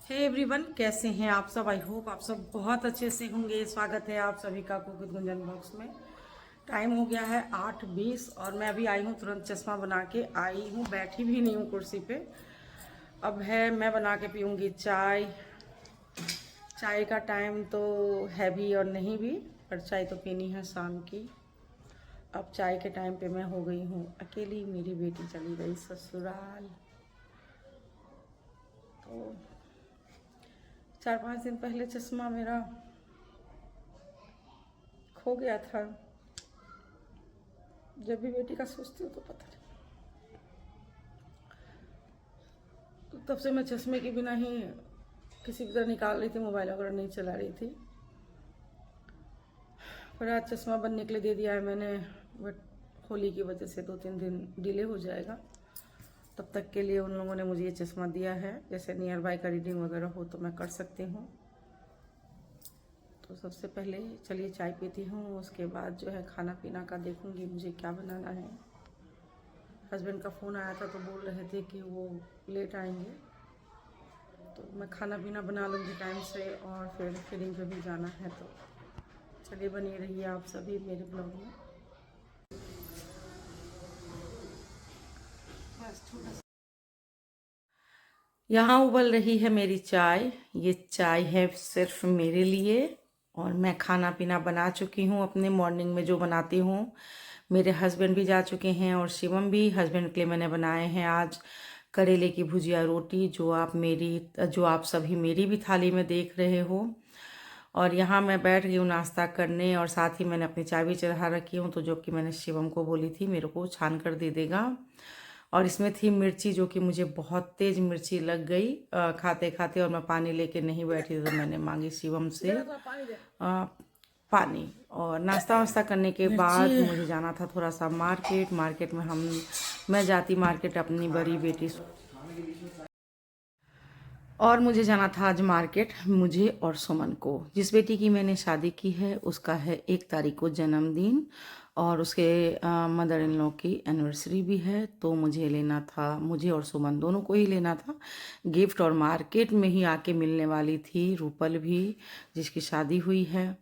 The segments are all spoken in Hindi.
हे एवरीवन, कैसे हैं आप सब। आई होप आप सब बहुत अच्छे से होंगे। स्वागत है आप सभी का कुक विद गुंजन बॉक्स में। टाइम हो गया है 8:20 और मैं अभी आई हूँ, तुरंत चश्मा बना के आई हूँ, बैठी भी नहीं हूँ कुर्सी पे। अब है मैं बना के पीऊँगी चाय। चाय का टाइम तो है भी और नहीं भी, पर चाय तो पीनी है शाम की। अब चाय के टाइम पे मैं हो गई हूँ अकेली, मेरी बेटी चली गई ससुराल। तो 4-5 दिन पहले चश्मा मेरा खो गया था। जब भी बेटी का सोचती हूँ तो पता नहीं, तो तब से मैं चश्मे के बिना ही किसी भी तरह निकाल रही थी, मोबाइल वगैरह नहीं चला रही थी। पर आज चश्मा बनने के लिए दे दिया है मैंने, बट होली की वजह से 2-3 दिन डिले हो जाएगा। तब तक के लिए उन लोगों ने मुझे ये चश्मा दिया है, जैसे नियर बाय का रीडिंग वगैरह हो तो मैं कर सकती हूँ। तो सबसे पहले चलिए चाय पीती हूँ, उसके बाद जो है खाना पीना का देखूँगी मुझे क्या बनाना है। हस्बैंड का फ़ोन आया था तो बोल रहे थे कि वो लेट आएंगे, तो मैं खाना पीना बना लूँगी टाइम से और फिर फिलिंग पे भी जाना है। तो चलिए बनी रहिए आप सभी मेरे ब्लॉग में। यहाँ उबल रही है मेरी चाय। ये चाय है सिर्फ मेरे लिए और मैं खाना पीना बना चुकी हूँ अपने मॉर्निंग में जो बनाती हूँ। मेरे हस्बैंड भी जा चुके हैं और शिवम भी। हस्बैंड के लिए मैंने बनाए हैं आज करेले की भुजिया रोटी, जो आप सभी मेरी भी थाली में देख रहे हो। और यहाँ मैं बैठ गई हूँ नाश्ता करने और साथ ही मैंने अपनी चाय भी चढ़ा रखी हूँ, तो जो कि मैंने शिवम को बोली थी मेरे को छान कर दे देगा। और इसमें थी मिर्ची, जो कि मुझे बहुत तेज़ मिर्ची लग गई खाते खाते, और मैं पानी लेके नहीं बैठी तो मैंने मांगी शिवम से पानी। और नाश्ता वास्ता करने के बाद मुझे जाना था थोड़ा सा मार्केट में मैं जाती मार्केट अपनी बड़ी बेटी, और मुझे जाना था आज मार्केट, मुझे और सुमन को। जिस बेटी की मैंने शादी की है उसका है 1 तारीख को जन्मदिन, और उसके मदर इन लॉ की एनिवर्सरी भी है। तो मुझे लेना था, मुझे और सुमन दोनों को ही लेना था गिफ्ट। और मार्केट में ही आके मिलने वाली थी रूपल भी, जिसकी शादी हुई है।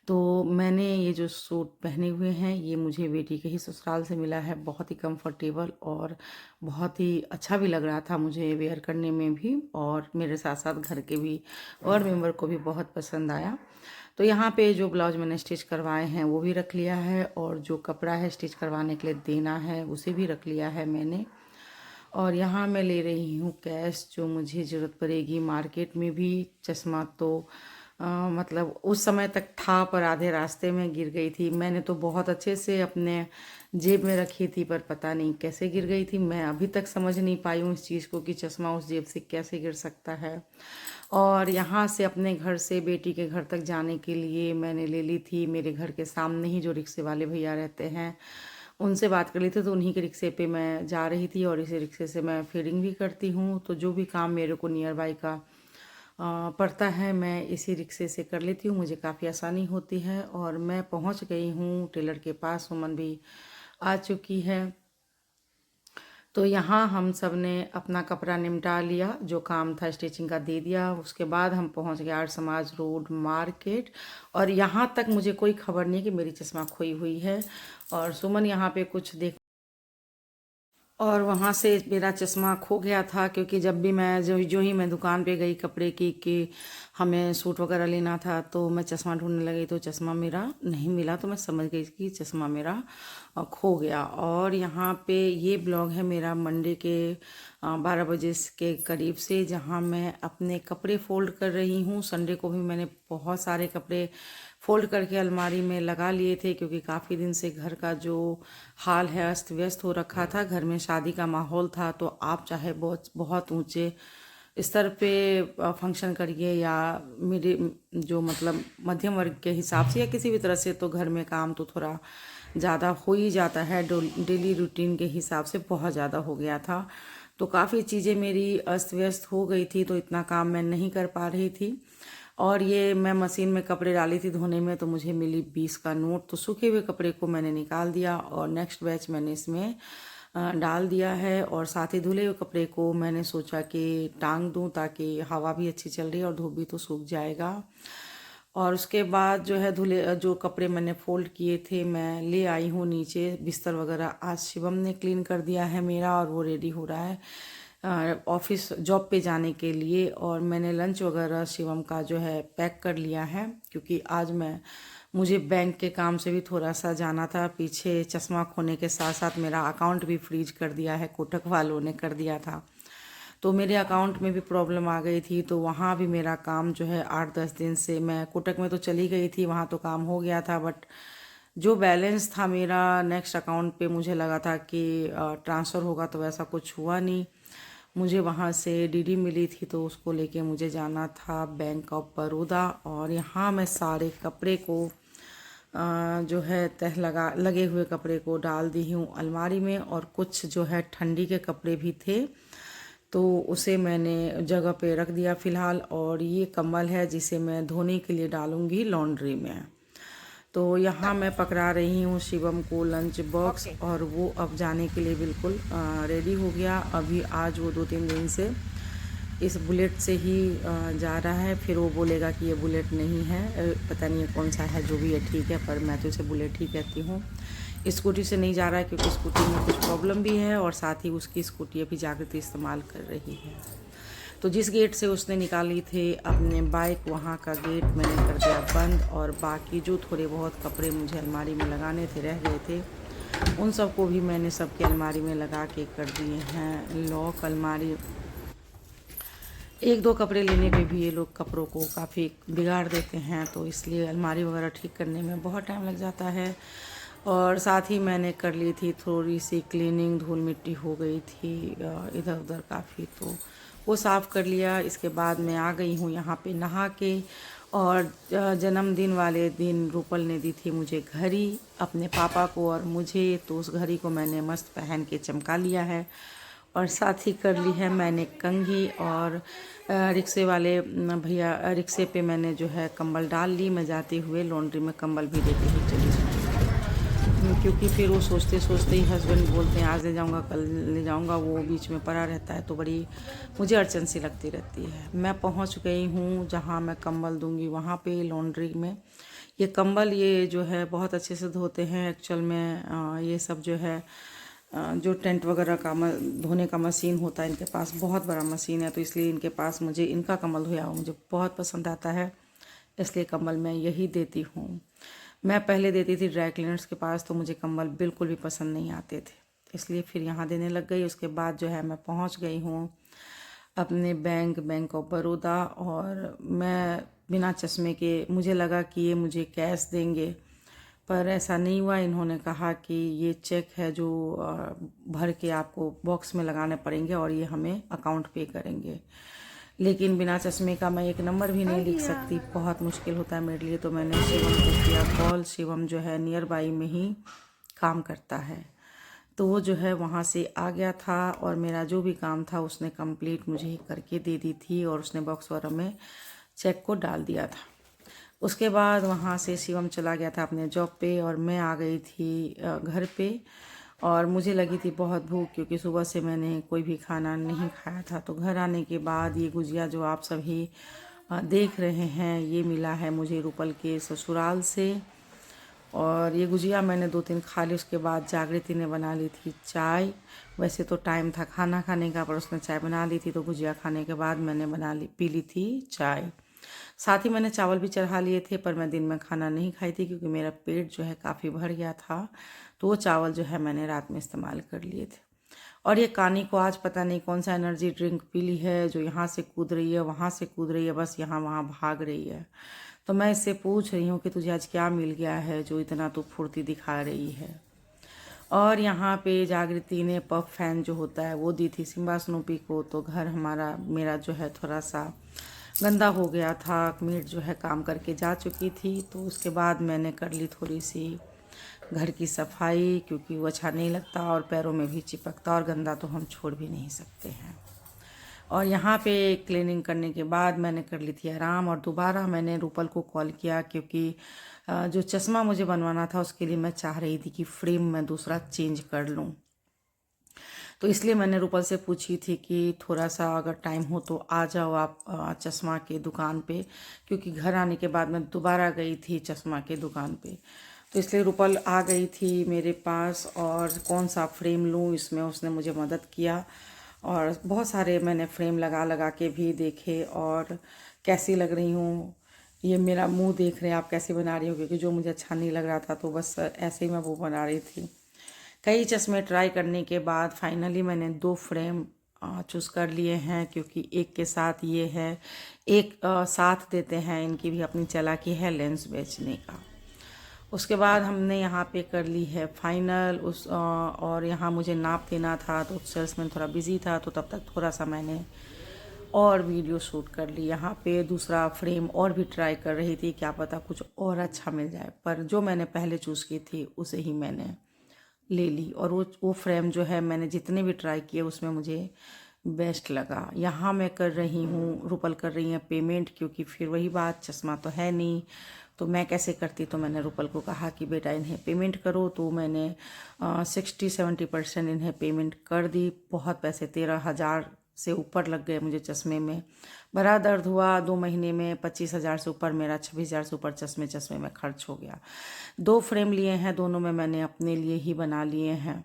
तो मैंने ये जो सूट पहने हुए हैं ये मुझे बेटी के ही ससुराल से मिला है। बहुत ही कंफर्टेबल और बहुत ही अच्छा भी लग रहा था मुझे वेयर करने में भी, और मेरे साथ साथ घर के भी और मेंबर को भी बहुत पसंद आया। तो यहाँ पे जो ब्लाउज मैंने स्टिच करवाए हैं वो भी रख लिया है, और जो कपड़ा है स्टिच करवाने के लिए देना है उसे भी रख लिया है मैंने। और यहाँ मैं ले रही हूँ कैश, जो मुझे ज़रूरत पड़ेगी मार्केट में भी। चश्मा तो मतलब उस समय तक था, पर आधे रास्ते में गिर गई थी। मैंने तो बहुत अच्छे से अपने जेब में रखी थी, पर पता नहीं कैसे गिर गई थी। मैं अभी तक समझ नहीं पाई हूँ इस चीज़ को कि चश्मा उस जेब से कैसे गिर सकता है। और यहाँ से अपने घर से बेटी के घर तक जाने के लिए मैंने ले ली थी, मेरे घर के सामने ही जो रिक्शे वाले भैया रहते हैं उनसे बात कर ली थी, तो उन्हीं के रिक्शे पे मैं जा रही थी। और इसी रिक्शे से मैं फीडिंग भी करती हूँ, तो जो भी काम मेरे को नियर बाई का पड़ता है मैं इसी रिक्शे से कर लेती हूँ, मुझे काफ़ी आसानी होती है। और मैं पहुँच गई हूँ टेलर के पास, सुमन भी आ चुकी है। तो यहाँ हम सब ने अपना कपड़ा निपटा लिया, जो काम था स्टिचिंग का दे दिया। उसके बाद हम पहुँच गए आर्य समाज रोड मार्केट, और यहाँ तक मुझे कोई खबर नहीं कि मेरी चश्मा खोई हुई है। और सुमन यहाँ पे कुछ देख, और वहाँ से मेरा चश्मा खो गया था, क्योंकि जब भी मैं जो ही मैं दुकान पे गई कपड़े की कि हमें सूट वगैरह लेना था, तो मैं चश्मा ढूंढने लगी तो चश्मा मेरा नहीं मिला। तो मैं समझ गई कि चश्मा मेरा खो गया। और यहाँ पे ये ब्लॉग है मेरा मंडे के 12 बजे के करीब से, जहाँ मैं अपने कपड़े फोल्ड कर रही हूँ। संडे को भी मैंने बहुत सारे कपड़े फोल्ड करके अलमारी में लगा लिए थे, क्योंकि काफ़ी दिन से घर का जो हाल है अस्त व्यस्त हो रखा था। घर में शादी का माहौल था, तो आप चाहे बहुत बहुत ऊंचे स्तर पे फंक्शन करिए, या मेरे जो मतलब मध्यम वर्ग के हिसाब से या किसी भी तरह से, तो घर में काम तो थोड़ा ज़्यादा हो ही जाता है। डेली रूटीन के हिसाब से बहुत ज़्यादा हो गया था, तो काफ़ी चीज़ें मेरी अस्त व्यस्त हो गई थी, तो इतना काम मैं नहीं कर पा रही थी। और ये मैं मशीन में कपड़े डाली थी धोने में, तो मुझे मिली 20 का नोट। तो सूखे हुए कपड़े को मैंने निकाल दिया और नेक्स्ट बैच मैंने इसमें डाल दिया है और साथ ही धुले हुए कपड़े को मैंने सोचा कि टांग दूं ताकि हवा भी अच्छी चल रही है और धूप भी तो सूख जाएगा। और उसके बाद जो है धुले जो कपड़े मैंने फोल्ड किए थे मैं ले आई हूँ नीचे। बिस्तर वगैरह आज शिवम ने क्लीन कर दिया है मेरा और वो रेडी हो रहा है ऑफिस जॉब पे जाने के लिए। और मैंने लंच वगैरह शिवम का जो है पैक कर लिया है क्योंकि आज मुझे बैंक के काम से भी थोड़ा सा जाना था। पीछे चश्मा खोने के साथ साथ मेरा अकाउंट भी फ्रीज कर दिया है, कोटक वालों ने कर दिया था, तो मेरे अकाउंट में भी प्रॉब्लम आ गई थी। तो वहाँ भी मेरा काम जो है 8-10 दिन से, मैं कोटक में तो चली गई थी, वहाँ तो काम हो गया था, बट जो बैलेंस था मेरा नेक्स्ट अकाउंट पे मुझे लगा था कि ट्रांसफ़र होगा, तो वैसा कुछ हुआ नहीं। मुझे वहाँ से डीडी मिली थी तो उसको लेके मुझे जाना था बैंक ऑफ बड़ौदा। और यहाँ मैं सारे कपड़े को जो है तह लगे हुए कपड़े को डाल दी हूँ अलमारी में। और कुछ जो है ठंडी के कपड़े भी थे तो उसे मैंने जगह पे रख दिया फ़िलहाल। और ये कंबल है जिसे मैं धोने के लिए डालूंगी लॉन्ड्री में। तो यहाँ मैं पकड़ा रही हूँ शिवम को लंच बॉक्स और वो अब जाने के लिए बिल्कुल रेडी हो गया। अभी आज वो 2-3 दिन से इस बुलेट से ही जा रहा है। फिर वो बोलेगा कि ये बुलेट नहीं है, पता नहीं है कौन सा है, जो भी है ठीक है, पर मैं तो इसे बुलेट ही कहती हूँ। स्कूटी से नहीं जा रहा है क्योंकि स्कूटी में कुछ प्रॉब्लम भी है और साथ ही उसकी स्कूटी अभी जागृति इस्तेमाल कर रही है। तो जिस गेट से उसने निकाली थे अपने बाइक, वहाँ का गेट मैंने कर दिया बंद। और बाकी जो थोड़े बहुत कपड़े मुझे अलमारी में लगाने थे, रह गए थे, उन सबको भी मैंने सबके अलमारी में लगा के कर दिए हैं लॉक। अलमारी 1-2 कपड़े लेने पे भी ये लोग कपड़ों को काफ़ी बिगाड़ देते हैं, तो इसलिए अलमारी वगैरह ठीक करने में बहुत टाइम लग जाता है। और साथ ही मैंने कर ली थी थोड़ी सी क्लीनिंग, धूल मिट्टी हो गई थी इधर उधर काफ़ी, तो वो साफ़ कर लिया। इसके बाद मैं आ गई हूँ यहाँ पे नहा के। और जन्मदिन वाले दिन रूपल ने दी थी मुझे घड़ी, अपने पापा को और मुझे, तो उस घड़ी को मैंने मस्त पहन के चमका लिया है। और साथ ही कर ली है मैंने कंघी। और रिक्शे वाले भैया रिक्शे पे मैंने जो है कंबल डाल ली। मैं जाते हुए लॉन्ड्री में कंबल भी देके ही चली जाऊँगी क्योंकि फिर वो सोचते सोचते ही हस्बैंड बोलते हैं आज ले जाऊँगा कल ले जाऊँगा, वो बीच में पड़ा रहता है, तो बड़ी मुझे अड़चन सी लगती रहती है। मैं पहुंच गई हूँ जहाँ मैं कंबल दूंगी, वहाँ पे लॉन्ड्री में। ये कंबल ये जो है बहुत अच्छे से धोते हैं एक्चुअल में। ये सब जो है जो टेंट वगैरह का धोने का मशीन होता है, इनके पास बहुत बड़ा मशीन है, तो इसलिए इनके पास मुझे इनका कंबल धोया हुआ मुझे बहुत पसंद आता है, इसलिए कंबल मैं यही देती हूँ। मैं पहले देती थी ड्राई क्लीनर्स के पास, तो मुझे कंबल बिल्कुल भी पसंद नहीं आते थे, इसलिए फिर यहाँ देने लग गई। उसके बाद जो है मैं पहुँच गई हूँ अपने बैंक ऑफ बड़ौदा। और मैं बिना चश्मे के, मुझे लगा कि ये मुझे कैश देंगे, पर ऐसा नहीं हुआ। इन्होंने कहा कि ये चेक है जो भर के आपको बॉक्स में लगाने पड़ेंगे और ये हमें अकाउंट पे करेंगे। लेकिन बिना चश्मे का मैं एक नंबर भी नहीं लिख सकती, बहुत मुश्किल होता है मेरे लिए। तो मैंने शिवम को किया कॉल। शिवम जो है नियर बाई में ही काम करता है, तो वो जो है वहाँ से आ गया था और मेरा जो भी काम था उसने कंप्लीट मुझे ही करके दे दी थी। और उसने बॉक्स वगैरह में चेक को डाल दिया था। उसके बाद वहाँ से शिवम चला गया था अपने जॉब पे और मैं आ गई थी घर पे। और मुझे लगी थी बहुत भूख क्योंकि सुबह से मैंने कोई भी खाना नहीं खाया था। तो घर आने के बाद ये गुजिया जो आप सभी देख रहे हैं, ये मिला है मुझे रूपल के ससुराल से। और ये गुजिया मैंने 2-3 खा ली। उसके बाद जागृति ने बना ली थी चाय। वैसे तो टाइम था खाना खाने का, पर उसने चाय बना ली थी, तो गुजिया खाने के बाद मैंने पी ली थी चाय। साथ ही मैंने चावल भी चढ़ा लिए थे, पर मैं दिन में खाना नहीं खाई थी क्योंकि मेरा पेट जो है काफ़ी भर गया था, तो वो चावल जो है मैंने रात में इस्तेमाल कर लिए थे। और ये कानी को आज पता नहीं कौन सा एनर्जी ड्रिंक पी ली है, जो यहाँ से कूद रही है वहाँ से कूद रही है, बस यहाँ वहाँ भाग रही है। तो मैं इससे पूछ रही हूँ कि तुझे आज क्या मिल गया है जो इतना तू फुर्ती दिखा रही है। और यहाँ पे जागृति ने पफ फैन जो होता है वो दी थी सिम्बा स्नूपी को। तो घर मेरा जो है थोड़ा सा गंदा हो गया था, मीट जो है काम करके जा चुकी थी, तो उसके बाद मैंने कर ली थोड़ी सी घर की सफाई क्योंकि वो अच्छा नहीं लगता और पैरों में भी चिपकता और गंदा तो हम छोड़ भी नहीं सकते हैं। और यहाँ पे क्लीनिंग करने के बाद मैंने कर ली थी आराम। और दोबारा मैंने रूपल को कॉल किया क्योंकि जो चश्मा मुझे बनवाना था उसके लिए मैं चाह रही थी कि फ्रेम मैं दूसरा चेंज कर लूँ। तो इसलिए मैंने रूपल से पूछी थी कि थोड़ा सा अगर टाइम हो तो आ जाओ आप चश्मा के दुकान पे, क्योंकि घर आने के बाद मैं दोबारा गई थी चश्मा के दुकान पे। तो इसलिए रूपल आ गई थी मेरे पास और कौन सा फ्रेम लूँ इसमें उसने मुझे मदद किया। और बहुत सारे मैंने फ्रेम लगा लगा के भी देखे और कैसी लग रही हूँ, ये मेरा मुंह देख रहे हैं आप कैसे बना रही हो, क्योंकि जो मुझे अच्छा नहीं लग रहा था तो बस ऐसे ही मैं वो बना रही थी। कई चश्मे ट्राई करने के बाद फाइनली मैंने 2 फ्रेम चूज़ कर लिए हैं, क्योंकि एक के साथ ये है, एक साथ देते हैं, इनकी भी अपनी चालाकी है लेंस बेचने का। उसके बाद हमने यहाँ पे कर ली है फाइनल और यहाँ मुझे नाप देना था तो सेल्समैन थोड़ा बिजी था, तो तब तक थोड़ा सा मैंने और वीडियो शूट कर ली। यहाँ पे दूसरा फ्रेम और भी ट्राई कर रही थी, क्या पता कुछ और अच्छा मिल जाए, पर जो मैंने पहले चूज़ की थी उसे ही मैंने ले ली। और वो फ्रेम जो है मैंने जितने भी ट्राई किए उसमें मुझे बेस्ट लगा। यहाँ मैं कर रही हूँ, रूपल कर रही है पेमेंट, क्योंकि फिर वही बात, चश्मा तो है नहीं तो मैं कैसे करती। तो मैंने रूपल को कहा कि बेटा इन्हें पेमेंट करो, तो मैंने 60-70% इन्हें पेमेंट कर दी। बहुत पैसे, 13,000 से ऊपर लग गए मुझे चश्मे में। बड़ा दर्द हुआ, 2 महीने में 25,000 से ऊपर मेरा 26,000 से ऊपर चश्मे में खर्च हो गया। 2 फ्रेम लिए हैं, दोनों में मैंने अपने लिए ही बना लिए हैं।